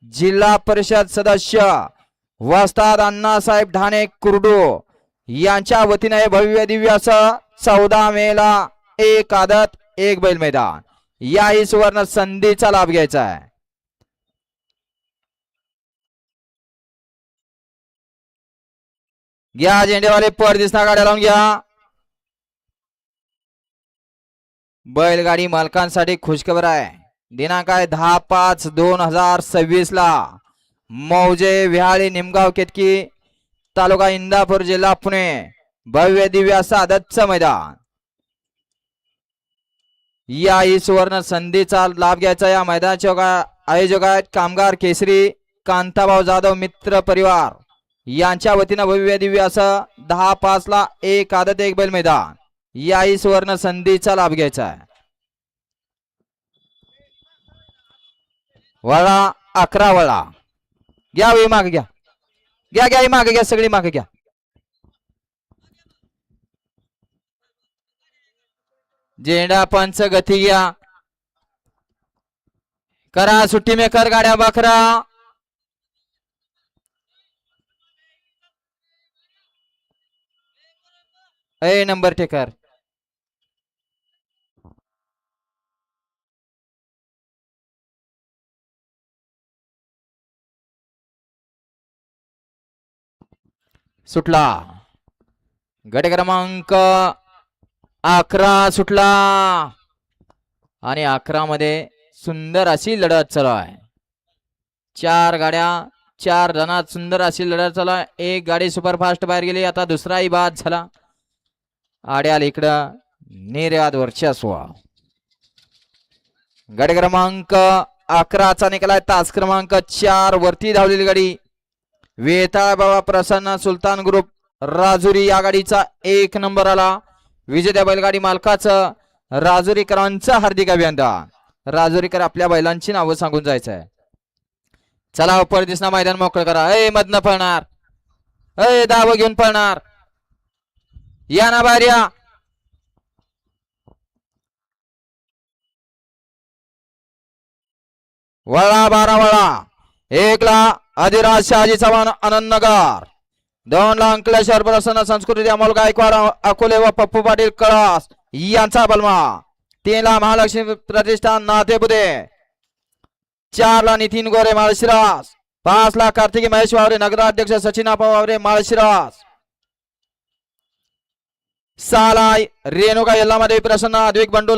जिल्हा परिषद सदस्य वस्ताद अण्णासाहेब ढाणे कुर्डू यांच्या वतीने भव्य दिव्य असं 14 मेला एक आदत एक बैल मैदान याही सुवर्ण संधीचा लाभ घ्यायचा आहे. घ्या झेंडेवाले पर दिसना गाड्या लावून घ्या. बैलगाडी मालकांसाठी खुशखबर आहे. दिनांक आहे 10/5/2026 ला मौजे विहाळी निमगाव केतकी तालुका इंदापूर जिल्हा पुणे भव्य दिव्य असं आदतचं मैदान याही सुवर्ण संधीचा लाभ घ्यायचा. या मैदानाचे आयोजक आहेत कामगार केसरी कांताभाऊ जाधव मित्र परिवार यांच्या वतीनं भव्य दिव्य असं 10/5 ला एक आदत एक बैल मैदान याही सुवर्ण संधीचा लाभ घ्यायचा आहे. वळा 11 वळा घ्या वे मागे घ्या घ्या घ्या मागे घ्या सगळी मागे घ्या. झेंडा पंच गती घ्या करा सुट्टी मेकर गाड्या बकरा. ए नंबर टेकर सुटला. गट क्रमांक 11 सुटला आणि 11 मध्ये सुंदर अशी लढत चालू आहे. 4 गाड्या 4 जणात सुंदर अशी लढत चालू आहे. एक गाडी सुपरफास्ट बाहेर गेली. आता दुसराही बाद झाला. आड्याल इकडं निर्याद वर्चस्व. गट क्रमांक 11चा निकालाय. तास क्रमांक 4 वरती धावलेली गाडी वेताळ बाबा प्रसन्न सुलतान ग्रुप राजुरी या गाडीचा 1 नंबर आला. विजेत्या बैलगाडी मालकाचं राजुरीकरांचं हार्दिक अभिनंदन. राजुरीकर आपल्या बैलांची नावं सांगून जायचं आहे. चला उपर दिसना मैदान मोकळं करा. ए मधनं पळणार ए दाव घेऊन पळणार या ना बाहेर या. वळा 12 वळा 1 ला अधिराज शहाजी चव्हाण आनंदनगर 2 ला अंकलेश्वर प्रसन्न संस्कृती अमोल गायकवाड अकोले व पप्पू पाटील कळास यांचा बलमा. 3 ला महालक्ष्मी प्रतिष्ठान नातेपुते 4 ला नितीन गोरे माळशिरास 5 ला कार्तिकी महेश वावरे नगराध्यक्ष सचिन आपा वावरे माळशिरास 6 ला रेणुका यल्लामध्ये प्रसन्न अद्विक बंडू